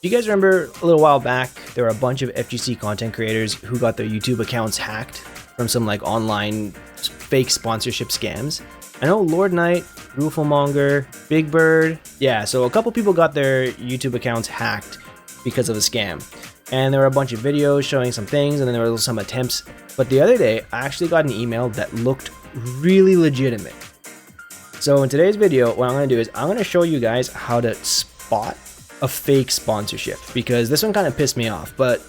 Do you guys remember a little while back, there were a bunch of FGC content creators who got their YouTube accounts hacked from some like online fake sponsorship scams? I know Lord Knight, Rooflemonger, Big Bird. Yeah, so a couple people got their YouTube accounts hacked because of a scam. And there were a bunch of videos showing some things, and then there were some attempts. But the other day, I actually got an email that looked really legitimate. So in today's video, what I'm going to do is I'm going to show you guys how to spot a fake sponsorship, because this one kind of pissed me off, but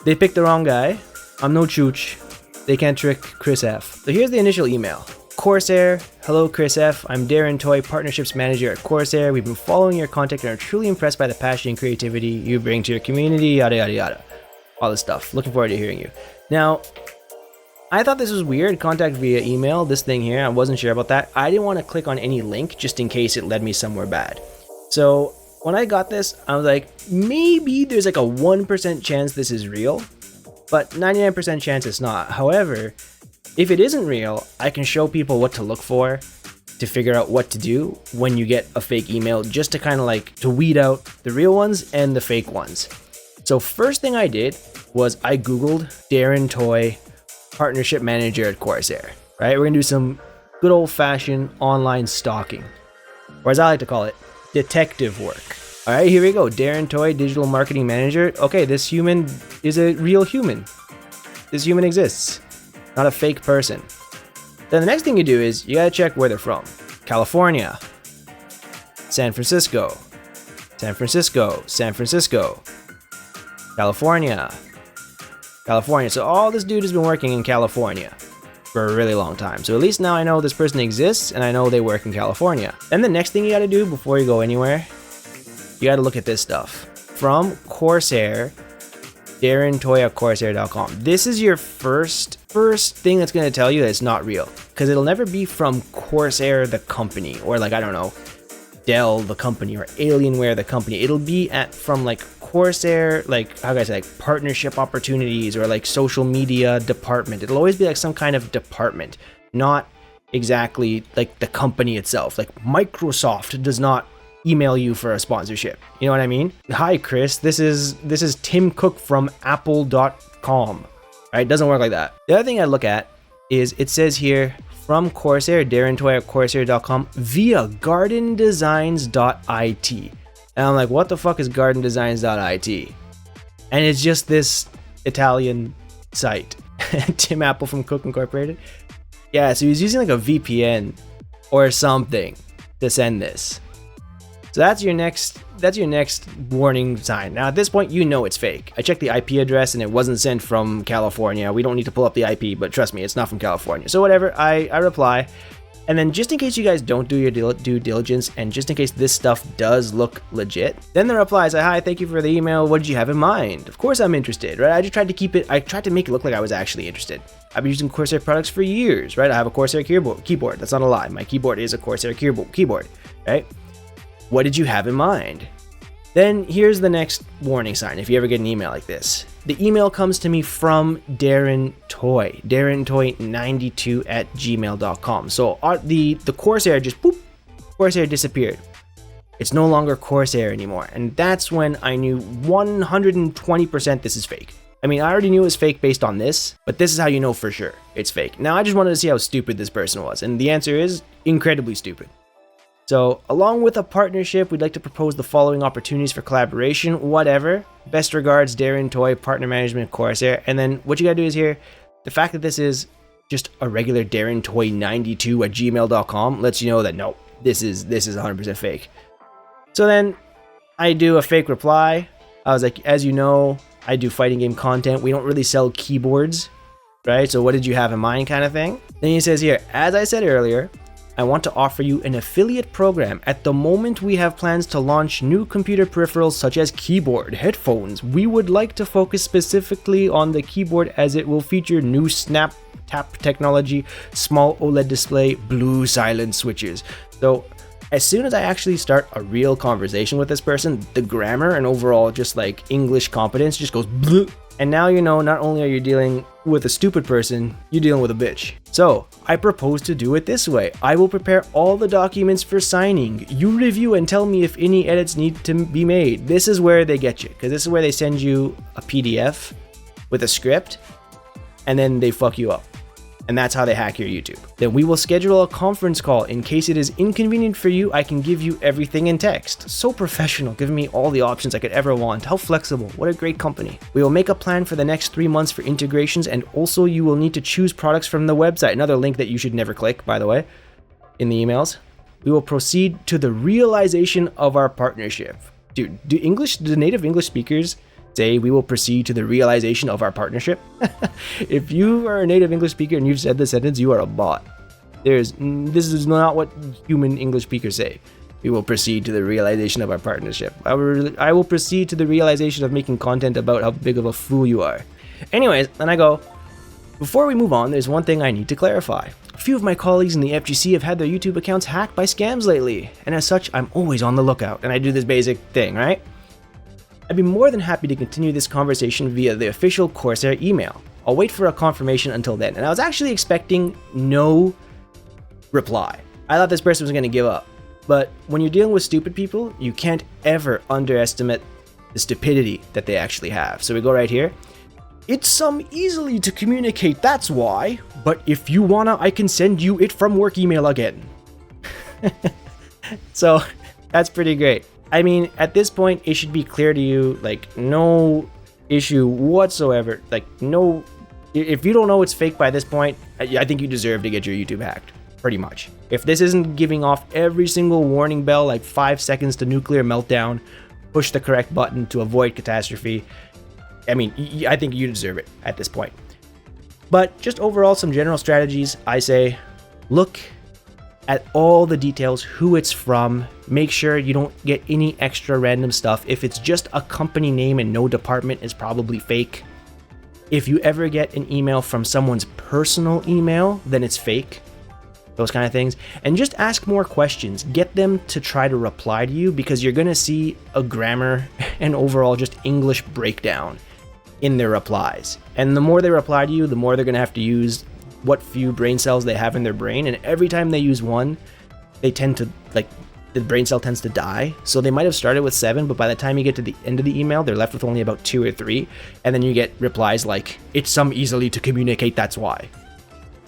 they picked the wrong guy. I'm no chooch. They can't trick Chris F. So here's the initial email. Corsair, hello Chris F. I'm Darren Toy, Partnerships Manager at Corsair. We've been following your content and are truly impressed by the passion and creativity you bring to your community, yada yada yada. All this stuff. Looking forward to hearing you. Now, I thought this was weird, contact via email, this thing here, I wasn't sure about that. I didn't want to click on any link just in case it led me somewhere bad. So when I got this, I was like, maybe there's like a 1% chance this is real, but 99% chance it's not. However, if it isn't real, I can show people what to look for to figure out what to do when you get a fake email, just to kind of like to weed out the real ones and the fake ones. So first thing I did was I Googled Darren Toy, Partnership Manager at Corsair, right? We're gonna do some good old fashioned online stalking, or as I like to call it, detective work. All right, here we go. Darren Toy, Digital Marketing Manager. Okay, this human is a real human. This human exists, not a fake person. Then the next thing you do is you gotta check where they're from. California, San Francisco, San Francisco, San Francisco, California, California. So all this dude has been working in California for a really long time. So at least now I know this person exists and I know they work in California. Then the next thing you gotta do before you go anywhere, you gotta look at this stuff. From Corsair, Darren Toy at Corsair.com. This is your first thing that's gonna tell you that it's not real. Because it'll never be from Corsair the company, or like, I don't know, Dell the company, or Alienware the company. It'll be from like Corsair, like, how can I say, like partnership opportunities, or like social media department. It'll always be like some kind of department, not exactly like the company itself. Like Microsoft does not email you for a sponsorship. You know what I mean? Hi Chris, this is Tim Cook from apple.com. Right? It doesn't work like that. The other thing I look at is it says here from Corsair, Darren Toy at Corsair.com via gardendesigns.it. And I'm like, what the fuck is gardendesigns.it? And it's just this Italian site. Tim Apple from Cook Incorporated. Yeah, so he's using like a VPN or something to send this. So that's your next warning sign. Now at this point, you know it's fake. I checked the IP address and it wasn't sent from California. We don't need to pull up the IP, but trust me, it's not from California. So whatever, I reply. And then just in case you guys don't do your due diligence, and just in case this stuff does look legit, then the reply is, hi, thank you for the email. What did you have in mind? Of course I'm interested, right? I just tried to make it look like I was actually interested. I've been using Corsair products for years, right? I have a Corsair keyboard. That's not a lie. My keyboard is a Corsair keyboard, right? What did you have in mind? Then here's the next warning sign if you ever get an email like this. The email comes to me from Darren Toy, DarrenToy92 at gmail.com. So the Corsair just Corsair disappeared. It's no longer Corsair anymore. And that's when I knew 120% this is fake. I mean, I already knew it was fake based on this, but this is how you know for sure it's fake. Now I just wanted to see how stupid this person was. And the answer is incredibly stupid. So, along with a partnership, we'd like to propose the following opportunities for collaboration, whatever. Best regards, Darren Toy, Partner Management, Corsair. And then what you gotta do is here, the fact that this is just a regular Darren Toy 92 at gmail.com lets you know that no, this is 100% fake. So then I do a fake reply. I was like, as you know, I do fighting game content. We don't really sell keyboards, right? So what did you have in mind, kind of thing? Then he says here, as I said earlier, I want to offer you an affiliate program. At the moment, we have plans to launch new computer peripherals such as keyboard, headphones. We would like to focus specifically on the keyboard as it will feature new snap tap technology, small OLED display, blue silent switches. So As soon as I actually start a real conversation with this person, the grammar and overall just like English competence just goes bleh. And now you know, not only are you dealing with a stupid person, you're dealing with a bitch. So I propose to do it this way. I will prepare all the documents for signing. You review and tell me if any edits need to be made. This is where they get you, because this is where they send you a PDF with a script and then they fuck you up. And that's how they hack your YouTube. Then we will schedule a conference call. In case it is inconvenient for you, I can give you everything in text. So professional, giving me all the options I could ever want. How flexible, what a great company. We will make a plan for the next 3 months for integrations, and also you will need to choose products from the website. Another link that you should never click, by the way, in the emails. We will proceed to the realization of our partnership. Dude, do native English speakers say we will proceed to the realization of our partnership? If you are a native English speaker and you've said this sentence, you are a bot. This is not what human English speakers say. We will proceed to the realization of our partnership. I will proceed to the realization of making content about how big of a fool you are. Anyways, then I go, before we move on, there's one thing I need to clarify. A few of my colleagues in the FGC have had their YouTube accounts hacked by scams lately, and as such, I'm always on the lookout, and I do this basic thing, right? I'd be more than happy to continue this conversation via the official Corsair email. I'll wait for a confirmation until then. And I was actually expecting no reply. I thought this person was going to give up. But when you're dealing with stupid people, you can't ever underestimate the stupidity that they actually have. So we go right here. It's some easily to communicate, that's why. But if you wanna, I can send you it from work email again. So that's pretty great. I mean, at this point, it should be clear to you, like, no issue whatsoever. Like, no, if you don't know it's fake by this point, I think you deserve to get your YouTube hacked, pretty much. If this isn't giving off every single warning bell, like 5 seconds to nuclear meltdown, push the correct button to avoid catastrophe, I mean, I think you deserve it at this point. But just overall, some general strategies, I say, look at all the details, who it's from, make sure you don't get any extra random stuff. If it's just a company name and no department, it's probably fake. If you ever get an email from someone's personal email, then it's fake. Those kind of things. And just ask more questions. Get them to try to reply to you, because you're going to see a grammar and overall just English breakdown in their replies. And the more they reply to you, the more they're going to have to use what few brain cells they have in their brain, and every time they use one, they tend to, like, the brain cell tends to die. So they might have started with 7, but by the time you get to the end of the email, they're left with only about 2 or 3, and then you get replies like, it's some easily to communicate, that's why.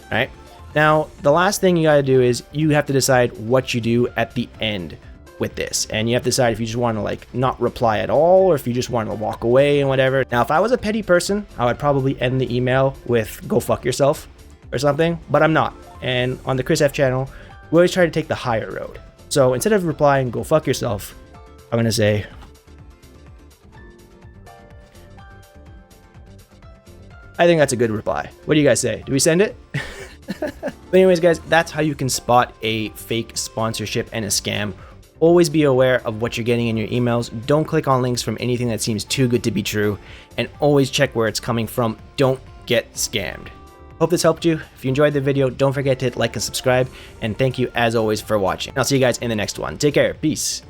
All right? Now, the last thing you gotta do is you have to decide what you do at the end with this, and you have to decide if you just want to, like, not reply at all, or if you just want to walk away and whatever. Now, if I was a petty person, I would probably end the email with go fuck yourself or something, but I'm not. And on the Chris F channel, we always try to take the higher road. So instead of replying go fuck yourself, I'm gonna say, I think that's a good reply. What do you guys say? Do we send it? But anyways, guys, that's how you can spot a fake sponsorship and a scam. Always be aware of what you're getting in your emails. Don't click on links from anything that seems too good to be true, and always check where it's coming from. Don't get scammed. Hope this helped you. If you enjoyed the video, don't forget to hit like and subscribe, and thank you as always for watching. I'll see you guys in the next one. Take care. Peace.